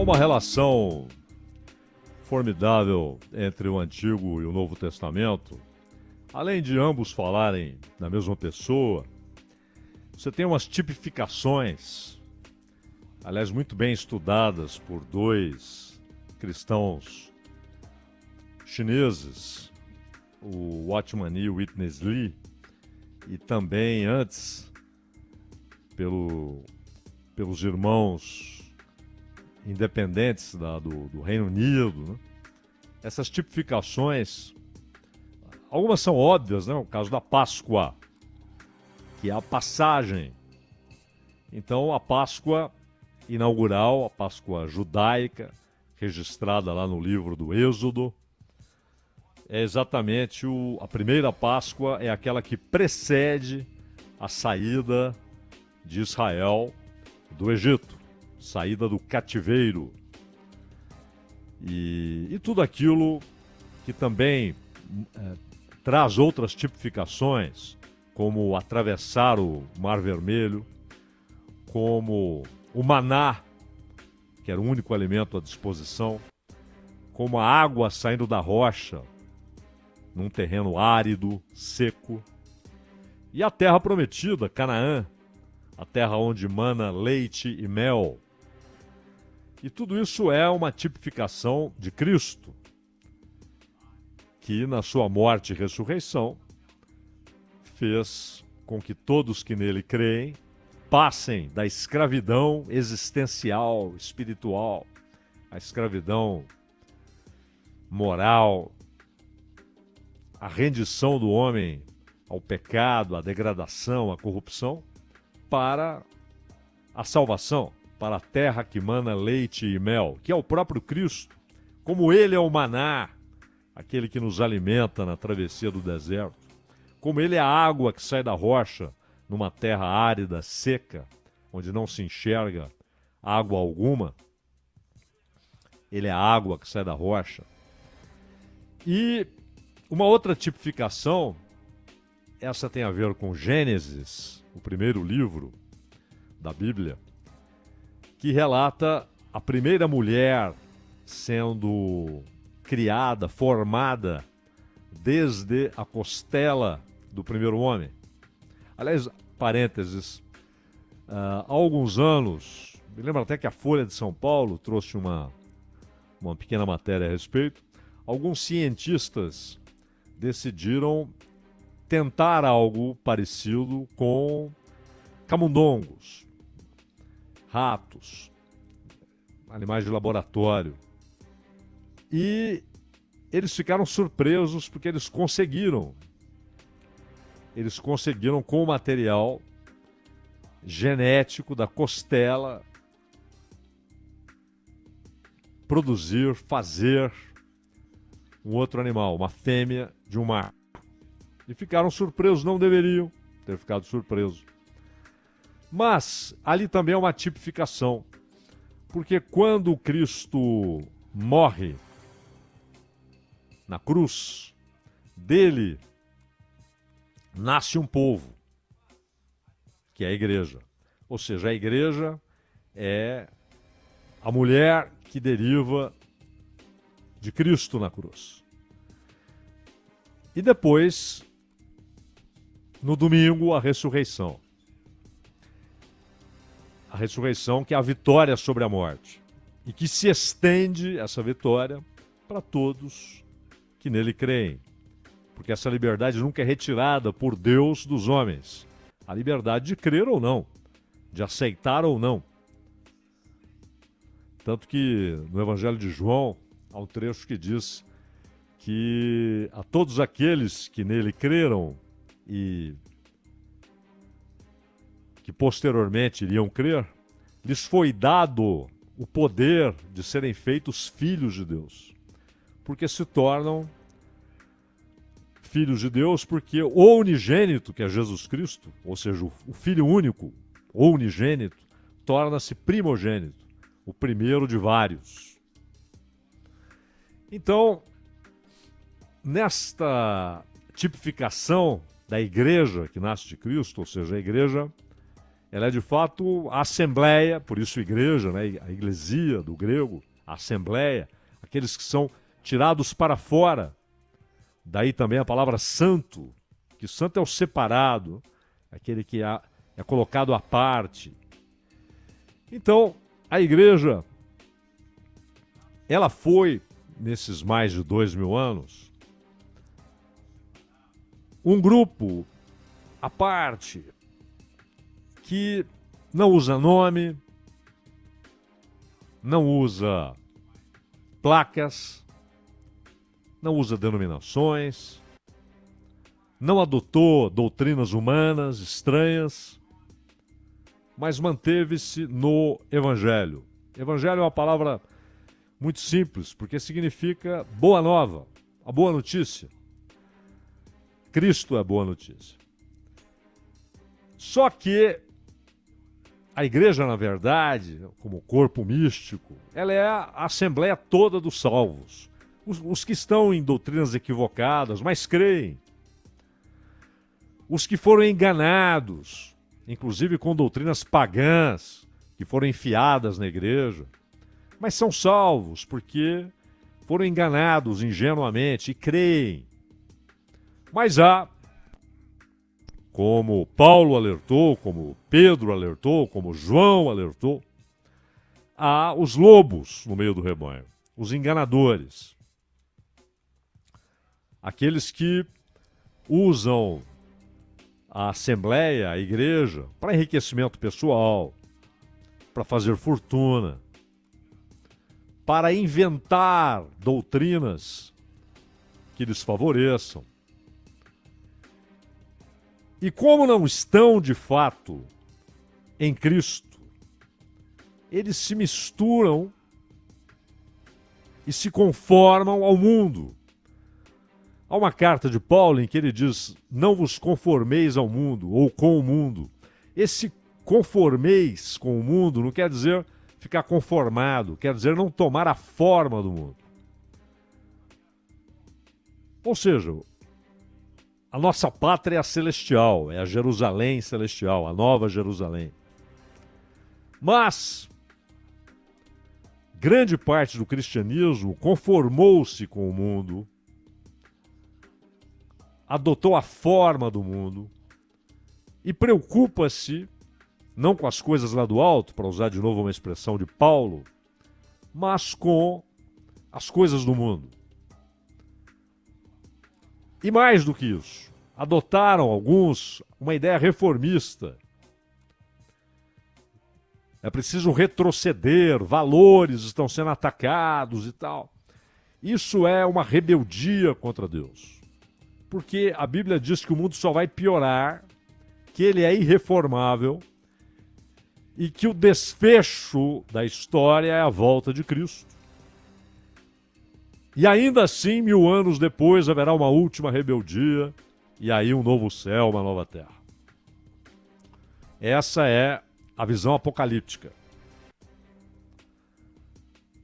uma relação formidável entre o Antigo e o Novo Testamento. Além de ambos falarem da mesma pessoa, você tem umas tipificações, aliás, muito bem estudadas por dois cristãos chineses, o Watchman Nee e o Witness Lee, e também antes pelos irmãos independentes do Reino Unido, né? Essas tipificações, algumas são óbvias, né? O caso da Páscoa, que é a passagem. Então, a Páscoa inaugural, a Páscoa judaica, registrada lá no livro do Êxodo, é exatamente a primeira Páscoa, é aquela que precede a saída de Israel do Egito, saída do cativeiro. E tudo aquilo que também traz outras tipificações, como atravessar o Mar Vermelho, como o maná, que era o único alimento à disposição, como a água saindo da rocha, num terreno árido, seco, e a terra prometida, Canaã, a terra onde mana leite e mel. E tudo isso é uma tipificação de Cristo, que na sua morte e ressurreição fez com que todos que nele creem passem da escravidão existencial, espiritual, à escravidão moral, a rendição do homem ao pecado, à degradação, à corrupção, para a salvação, para a terra que mana leite e mel, que é o próprio Cristo, como ele é o maná, aquele que nos alimenta na travessia do deserto, como ele é a água que sai da rocha numa terra árida, seca, onde não se enxerga água alguma, ele é a água que sai da rocha. E uma outra tipificação, essa tem a ver com Gênesis, o primeiro livro da Bíblia, que relata a primeira mulher sendo criada, formada desde a costela do primeiro homem. Aliás, parênteses, há alguns anos, me lembro até que a Folha de São Paulo trouxe uma pequena matéria a respeito, alguns cientistas decidiram tentar algo parecido com camundongos, ratos, animais de laboratório. E eles ficaram surpresos porque eles conseguiram com o material genético da costela produzir, fazer um outro animal, uma fêmea de um macho. E ficaram surpresos, não deveriam ter ficado surpresos. Mas ali também é uma tipificação, porque quando Cristo morre na cruz, dele nasce um povo, que é a igreja. Ou seja, a igreja é a mulher que deriva de Cristo na cruz. E depois, no domingo, a ressurreição. A ressurreição que é a vitória sobre a morte. E que se estende, essa vitória, para todos que nele creem. Porque essa liberdade nunca é retirada por Deus dos homens. A liberdade de crer ou não, de aceitar ou não. Tanto que no Evangelho de João há um trecho que diz que a todos aqueles que nele creram e que posteriormente iriam crer, lhes foi dado o poder de serem feitos filhos de Deus. Porque se tornam filhos de Deus, porque o unigênito, que é Jesus Cristo, ou seja, o Filho único, o unigênito, torna-se primogênito, o primeiro de vários. Então, nesta tipificação da igreja que nasce de Cristo, ou seja, a igreja Ela é de fato a assembleia, por isso igreja, né? A iglesia do grego, a assembleia, aqueles que são tirados para fora. Daí também a palavra santo, que santo é o separado, aquele que é colocado à parte. Então, a igreja, ela foi, nesses mais de 2000 anos, um grupo à parte, que não usa nome, não usa placas, não usa denominações, não adotou doutrinas humanas estranhas, mas manteve-se no Evangelho. Evangelho é uma palavra muito simples, porque significa boa nova, a boa notícia. Cristo é a boa notícia. Só que a igreja, na verdade, como corpo místico, ela é a assembleia toda dos salvos. Os que estão em doutrinas equivocadas, mas creem. Os que foram enganados, inclusive com doutrinas pagãs, que foram enfiadas na igreja, mas são salvos porque foram enganados ingenuamente e creem. Mas há, como Paulo alertou, como Pedro alertou, como João alertou, há os lobos no meio do rebanho, os enganadores. Aqueles que usam a assembleia, a igreja, para enriquecimento pessoal, para fazer fortuna, para inventar doutrinas que lhes favoreçam. E como não estão, de fato, em Cristo, eles se misturam e se conformam ao mundo. Há uma carta de Paulo em que ele diz: não vos conformeis ao mundo ou com o mundo. Esse conformeis com o mundo não quer dizer ficar conformado, quer dizer não tomar a forma do mundo. Ou seja, a nossa pátria é a celestial, é a Jerusalém celestial, a nova Jerusalém. Mas grande parte do cristianismo conformou-se com o mundo, adotou a forma do mundo e preocupa-se não com as coisas lá do alto, para usar de novo uma expressão de Paulo, mas com as coisas do mundo. E mais do que isso, adotaram alguns uma ideia reformista. É preciso retroceder, valores estão sendo atacados e tal. Isso é uma rebeldia contra Deus. Porque a Bíblia diz que o mundo só vai piorar, que ele é irreformável e que o desfecho da história é a volta de Cristo. E ainda assim, 1000 anos depois, haverá uma última rebeldia e aí um novo céu, uma nova terra. Essa é a visão apocalíptica.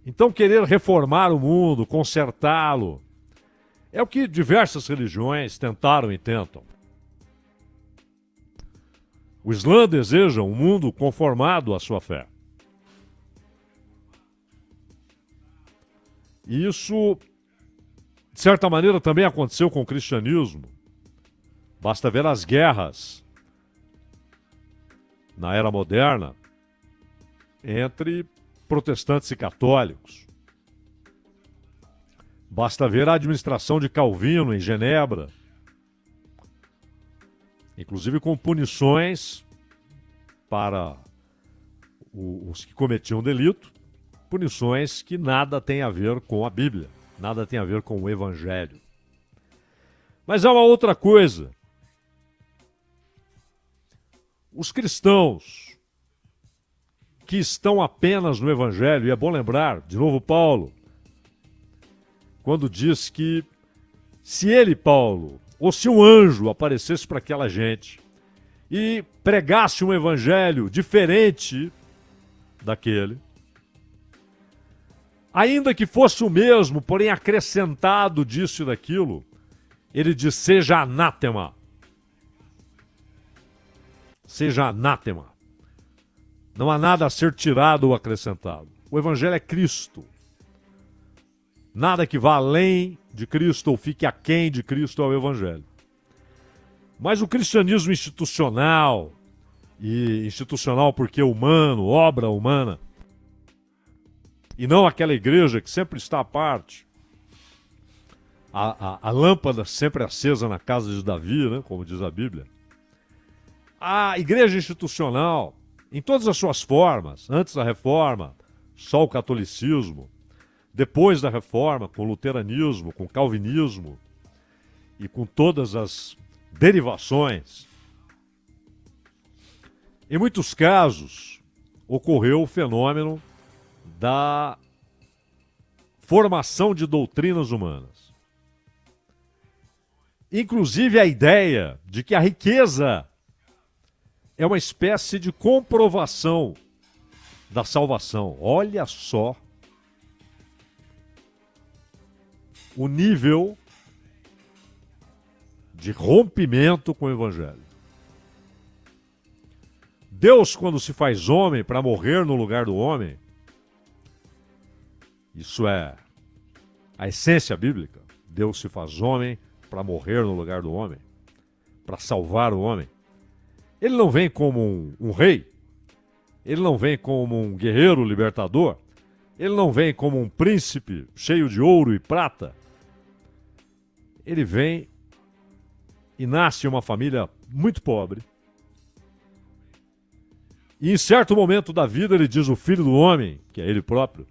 Então, querer reformar o mundo, consertá-lo, é o que diversas religiões tentaram e tentam. O Islã deseja um mundo conformado à sua fé. E isso, de certa maneira, também aconteceu com o cristianismo. Basta ver as guerras na era moderna entre protestantes e católicos. Basta ver a administração de Calvino em Genebra, inclusive com punições para os que cometiam delito, punições que nada têm a ver com a Bíblia, nada tem a ver com o Evangelho. Mas há uma outra coisa. Os cristãos que estão apenas no Evangelho, e é bom lembrar, de novo Paulo, quando diz que se ele, Paulo, ou se um anjo aparecesse para aquela gente e pregasse um evangelho diferente daquele, ainda que fosse o mesmo, porém acrescentado disso e daquilo, ele diz: seja anátema. Seja anátema. Não há nada a ser tirado ou acrescentado. O Evangelho é Cristo. Nada que vá além de Cristo ou fique aquém de Cristo é o Evangelho. Mas o cristianismo institucional, e institucional porque é humano, obra humana, e não aquela igreja que sempre está à parte, a lâmpada sempre acesa na casa de Davi, né, como diz a Bíblia. A igreja institucional, em todas as suas formas, antes da reforma, só o catolicismo, depois da reforma, com o luteranismo, com o calvinismo e com todas as derivações. Em muitos casos, ocorreu o fenômeno da formação de doutrinas humanas. Inclusive a ideia de que a riqueza é uma espécie de comprovação da salvação. Olha só o nível de rompimento com o Evangelho. Deus, quando se faz homem para morrer no lugar do homem, isso é a essência bíblica. Deus se faz homem para morrer no lugar do homem, para salvar o homem. Ele não vem como um rei, ele não vem como um guerreiro libertador, ele não vem como um príncipe cheio de ouro e prata. Ele vem e nasce em uma família muito pobre. E em certo momento da vida ele diz: o filho do homem, que é ele próprio,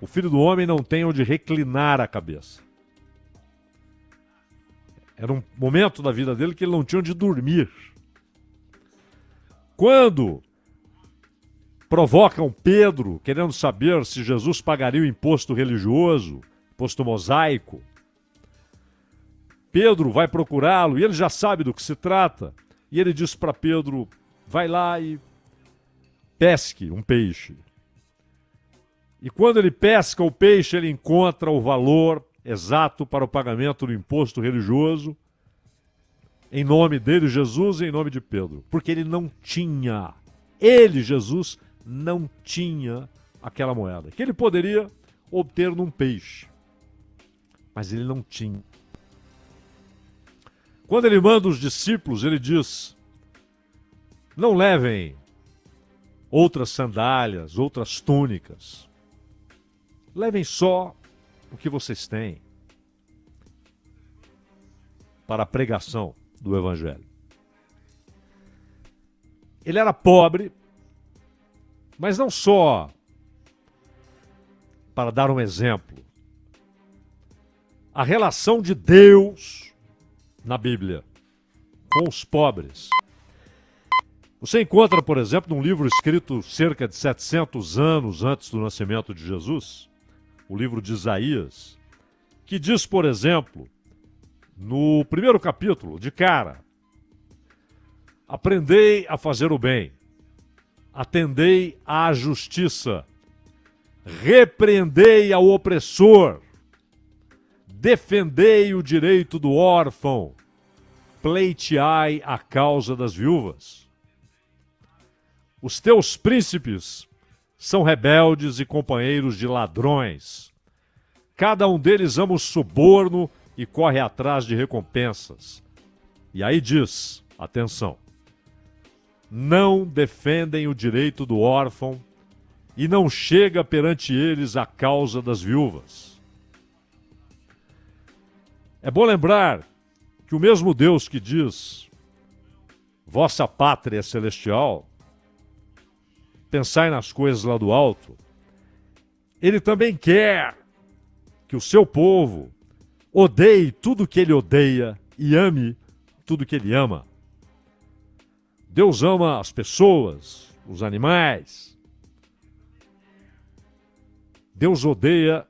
o filho do homem não tem onde reclinar a cabeça. Era um momento da vida dele que ele não tinha onde dormir. Quando provocam Pedro, querendo saber se Jesus pagaria o imposto religioso, imposto mosaico, Pedro vai procurá-lo e ele já sabe do que se trata. E ele diz para Pedro: vai lá e pesque um peixe. E quando ele pesca o peixe, ele encontra o valor exato para o pagamento do imposto religioso, em nome dele, Jesus, e em nome de Pedro. Porque ele não tinha, ele, Jesus, não tinha aquela moeda, que ele poderia obter num peixe. Mas ele não tinha. Quando ele manda os discípulos, ele diz: não levem outras sandálias, outras túnicas. Levem só o que vocês têm para a pregação do Evangelho. Ele era pobre, mas não só para dar um exemplo. A relação de Deus na Bíblia com os pobres. Você encontra, por exemplo, num livro escrito cerca de 700 anos antes do nascimento de Jesus, o livro de Isaías, que diz, por exemplo, no primeiro capítulo, de cara: aprendei a fazer o bem, atendei à justiça, repreendei ao opressor, defendei o direito do órfão, pleiteai a causa das viúvas. Os teus príncipes são rebeldes e companheiros de ladrões. Cada um deles ama o suborno e corre atrás de recompensas. E aí diz, atenção: não defendem o direito do órfão e não chega perante eles a causa das viúvas. É bom lembrar que o mesmo Deus que diz: vossa pátria é celestial, pensai nas coisas lá do alto, ele também quer que o seu povo odeie tudo que ele odeia e ame tudo que ele ama. Deus ama as pessoas, os animais. Deus odeia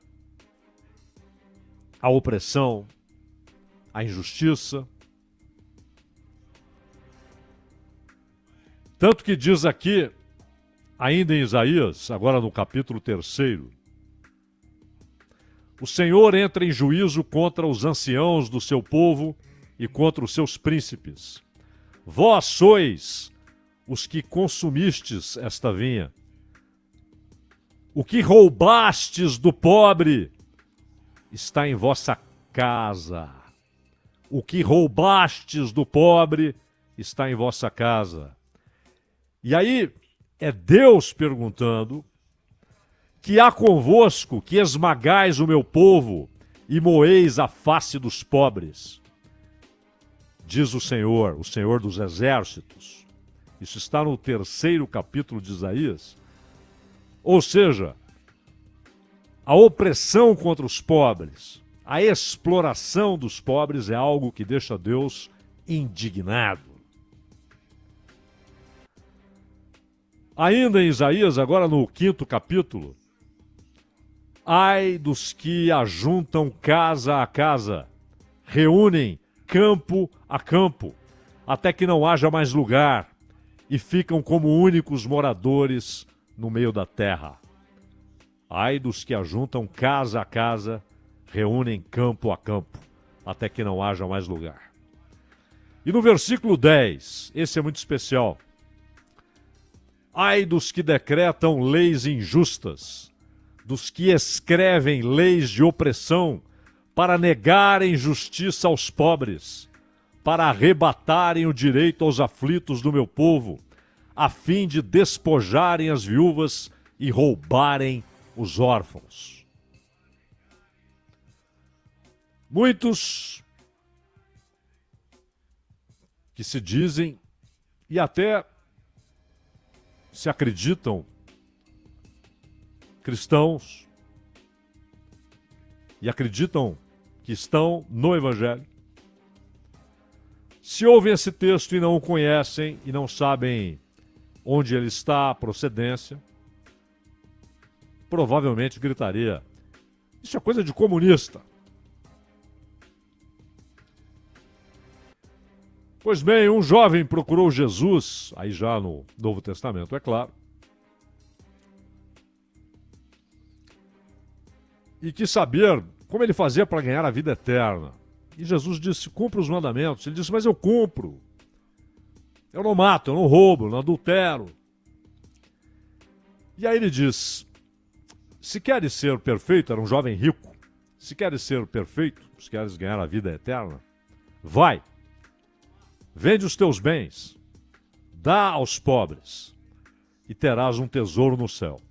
a opressão, a injustiça. Tanto que diz aqui, ainda em Isaías, agora no capítulo 3, o Senhor entra em juízo contra os anciãos do seu povo e contra os seus príncipes. Vós sois os que consumistes esta vinha. O que roubastes do pobre está em vossa casa. O que roubastes do pobre está em vossa casa. E aí é Deus perguntando: que há convosco que esmagais o meu povo e moeis a face dos pobres? Diz o Senhor dos exércitos. Isso está no 3º capítulo de Isaías. Ou seja, a opressão contra os pobres, a exploração dos pobres é algo que deixa Deus indignado. Ainda em Isaías, agora no 5º capítulo, ai dos que ajuntam casa a casa, reúnem campo a campo, até que não haja mais lugar, e ficam como únicos moradores no meio da terra. Ai dos que ajuntam casa a casa, reúnem campo a campo, até que não haja mais lugar. E no versículo 10, esse é muito especial. Ai dos que decretam leis injustas, dos que escrevem leis de opressão para negarem justiça aos pobres, para arrebatarem o direito aos aflitos do meu povo, a fim de despojarem as viúvas e roubarem os órfãos. Muitos que se dizem e até se acreditam cristãos e acreditam que estão no Evangelho, se ouvem esse texto e não o conhecem e não sabem onde ele está, a procedência, provavelmente gritaria: isso é coisa de comunista. Pois bem, um jovem procurou Jesus, aí já no Novo Testamento, é claro, e quis saber como ele fazia para ganhar a vida eterna. E Jesus disse: cumpra os mandamentos. Ele disse: mas eu cumpro. Eu não mato, eu não roubo, eu não adultero. E aí ele diz: se queres ser perfeito, era um jovem rico, se queres ser perfeito, se queres ganhar a vida eterna, vai, vende os teus bens, dá aos pobres, e terás um tesouro no céu.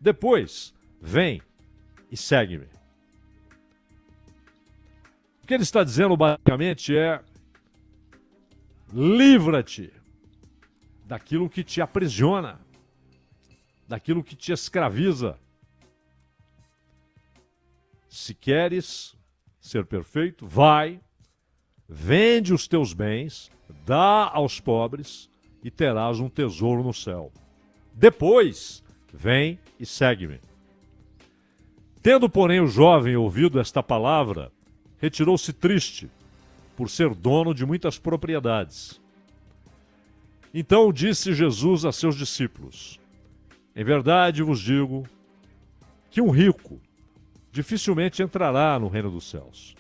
Depois, vem e segue-me. O que ele está dizendo basicamente é: livra-te daquilo que te aprisiona, daquilo que te escraviza. Se queres ser perfeito, vai, vende os teus bens, dá aos pobres e terás um tesouro no céu. Depois, vem e segue-me. Tendo, porém, o jovem ouvido esta palavra, retirou-se triste, por ser dono de muitas propriedades. Então disse Jesus a seus discípulos: em verdade vos digo que um rico dificilmente entrará no reino dos céus.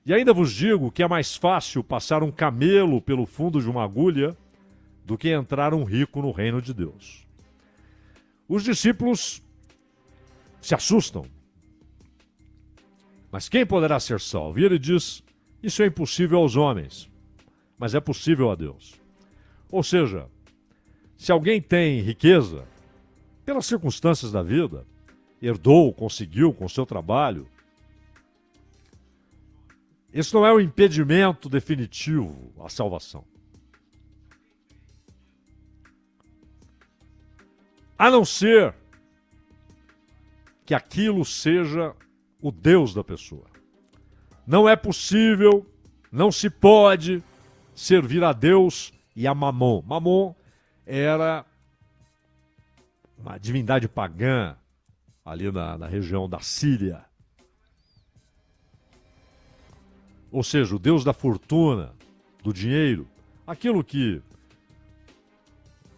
E ainda vos digo que é mais fácil passar um camelo pelo fundo de uma agulha do que entrar um rico no reino de Deus. Os discípulos se assustam. Mas quem poderá ser salvo? E ele diz: isso é impossível aos homens, mas é possível a Deus. Ou seja, se alguém tem riqueza, pelas circunstâncias da vida, herdou, conseguiu com o seu trabalho, esse não é o impedimento definitivo à salvação. A não ser que aquilo seja o Deus da pessoa. Não é possível, não se pode servir a Deus e a Mamon. Mamon era uma divindade pagã ali na região da Síria. Ou seja, o Deus da fortuna, do dinheiro, aquilo que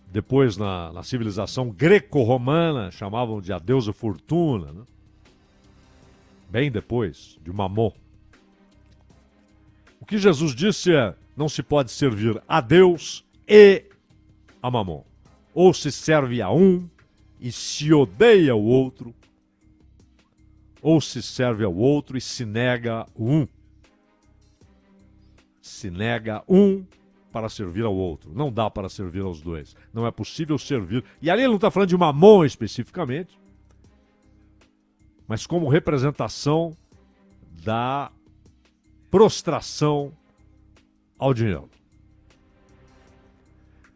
depois na civilização greco-romana chamavam de a deusa fortuna, né? Bem depois de Mamon. O que Jesus disse é: não se pode servir a Deus e a Mamon. Ou se serve a um e se odeia o outro, ou se serve ao outro e se nega um. Se nega um para servir ao outro. Não dá para servir aos dois. Não é possível servir. E ali ele não está falando de Mamon especificamente, mas como representação da prostração ao dinheiro.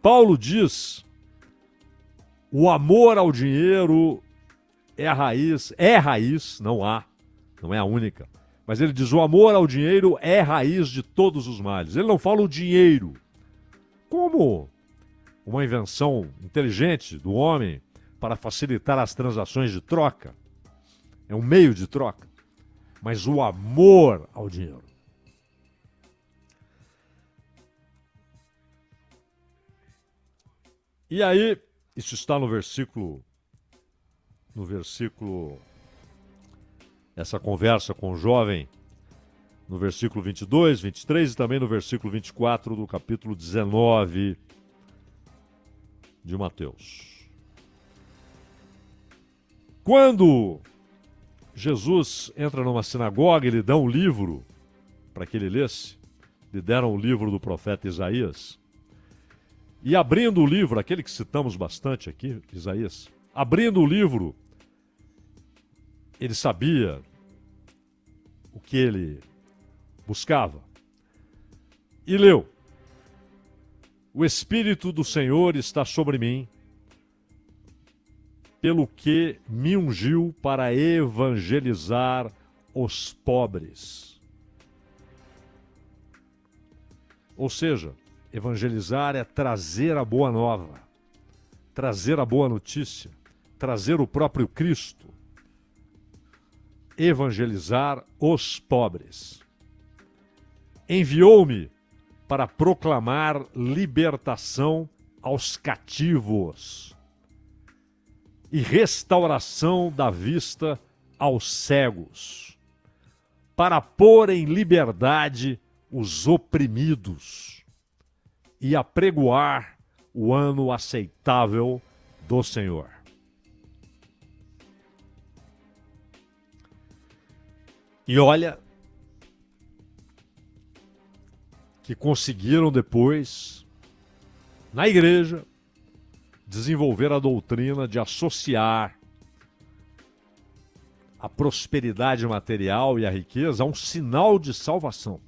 Paulo diz: o amor ao dinheiro é raiz, não é a única. Mas ele diz: o amor ao dinheiro é raiz de todos os males. Ele não fala o dinheiro como uma invenção inteligente do homem para facilitar as transações de troca. É um meio de troca. Mas o amor ao dinheiro. E aí, isso está no versículo, essa conversa com o jovem, no versículo 22, 23 e também no versículo 24 do capítulo 19 de Mateus. Quando Jesus entra numa sinagoga e lhe dão um livro para que ele lesse, lhe deram o livro do profeta Isaías, e abrindo o livro, aquele que citamos bastante aqui, Isaías, abrindo o livro, ele sabia o que ele buscava. E leu: o Espírito do Senhor está sobre mim, pelo que me ungiu para evangelizar os pobres. Ou seja, evangelizar é trazer a boa nova, trazer a boa notícia, trazer o próprio Cristo. Evangelizar os pobres. Enviou-me para proclamar libertação aos cativos e restauração da vista aos cegos, para pôr em liberdade os oprimidos e apregoar o ano aceitável do Senhor. E olha que conseguiram depois, na igreja, desenvolver a doutrina de associar a prosperidade material e a riqueza a um sinal de salvação.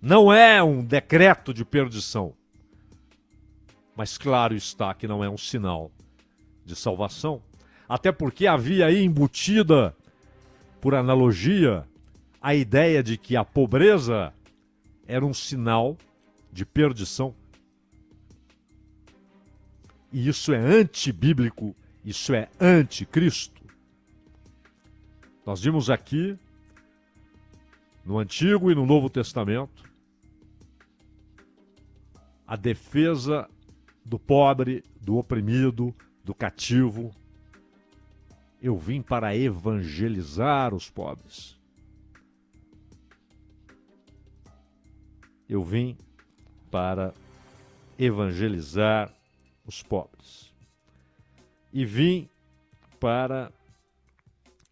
Não é um decreto de perdição, mas claro está que não é um sinal de salvação. Até porque havia aí embutida, por analogia, a ideia de que a pobreza era um sinal de perdição. E isso é antibíblico, isso é anticristo. Nós vimos aqui, no Antigo e no Novo Testamento, a defesa do pobre, do oprimido, do cativo. Eu vim para evangelizar os pobres. Eu vim para evangelizar os pobres. E vim para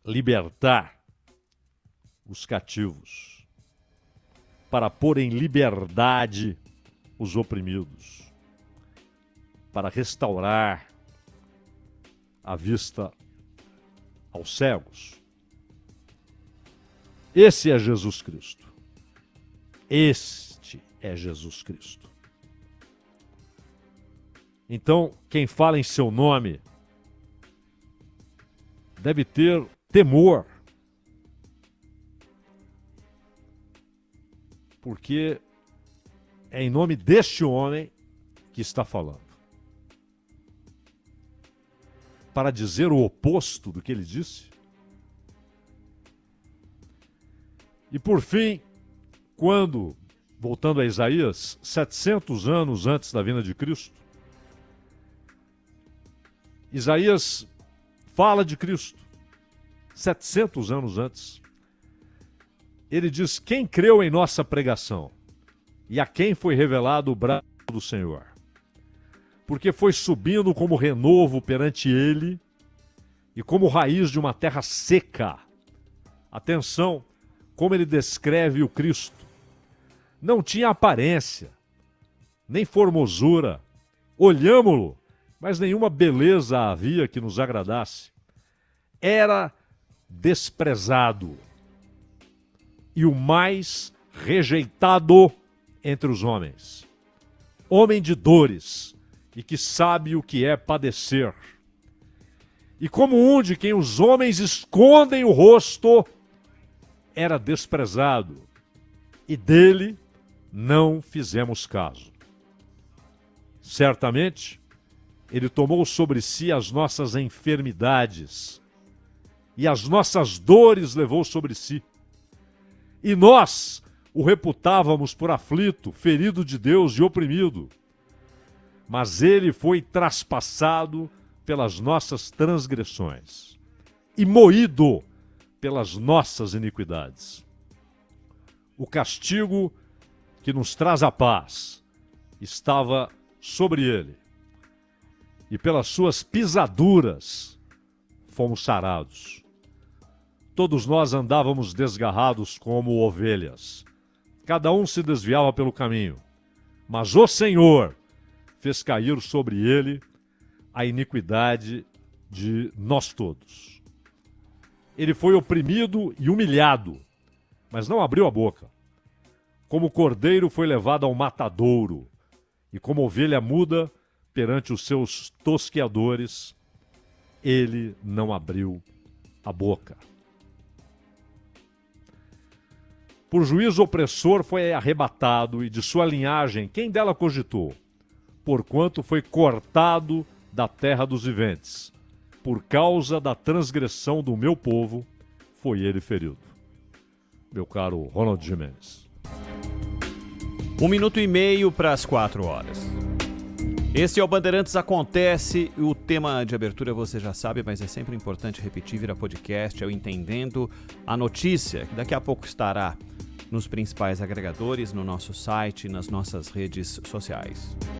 libertar os cativos, para pôr em liberdade os oprimidos, para restaurar a vista aos cegos. Esse é Jesus Cristo. Este é Jesus Cristo. Então, quem fala em seu nome deve ter temor, porque é em nome deste homem que está falando. Para dizer o oposto do que ele disse. E por fim, quando, voltando a Isaías, 700 anos antes da vinda de Cristo, Isaías fala de Cristo, 700 anos antes. Ele diz: quem creu em nossa pregação? e a quem foi revelado o braço do Senhor. Porque foi subindo como renovo perante ele e como raiz de uma terra seca. Atenção, como ele descreve o Cristo. Não tinha aparência, nem formosura. Olhámo-lo, mas nenhuma beleza havia que nos agradasse. Era desprezado e o mais rejeitado entre os homens. Homem de dores e que sabe o que é padecer. E como um de quem os homens escondem o rosto, era desprezado e dele não fizemos caso. Certamente, ele tomou sobre si as nossas enfermidades e as nossas dores levou sobre si. E nós o reputávamos por aflito, ferido de Deus e oprimido. Mas ele foi traspassado pelas nossas transgressões e moído pelas nossas iniquidades. O castigo que nos traz a paz estava sobre ele, e pelas suas pisaduras fomos sarados. Todos nós andávamos desgarrados como ovelhas, cada um se desviava pelo caminho, mas o Senhor fez cair sobre ele a iniquidade de nós todos. Ele foi oprimido e humilhado, mas não abriu a boca. Como cordeiro foi levado ao matadouro, e como ovelha muda perante os seus tosqueadores, ele não abriu a boca. Por juízo opressor foi arrebatado, e de sua linhagem quem dela cogitou? Porquanto foi cortado da terra dos viventes. Por causa da transgressão do meu povo, foi ele ferido. Meu caro Ronald Gimenez. 1 minuto e meio para as 4 horas. Este é o Bandeirantes Acontece. O tema de abertura você já sabe, mas é sempre importante repetir, vira podcast, é o Entendendo a Notícia, que daqui a pouco estará nos principais agregadores, no nosso site, nas nossas redes sociais.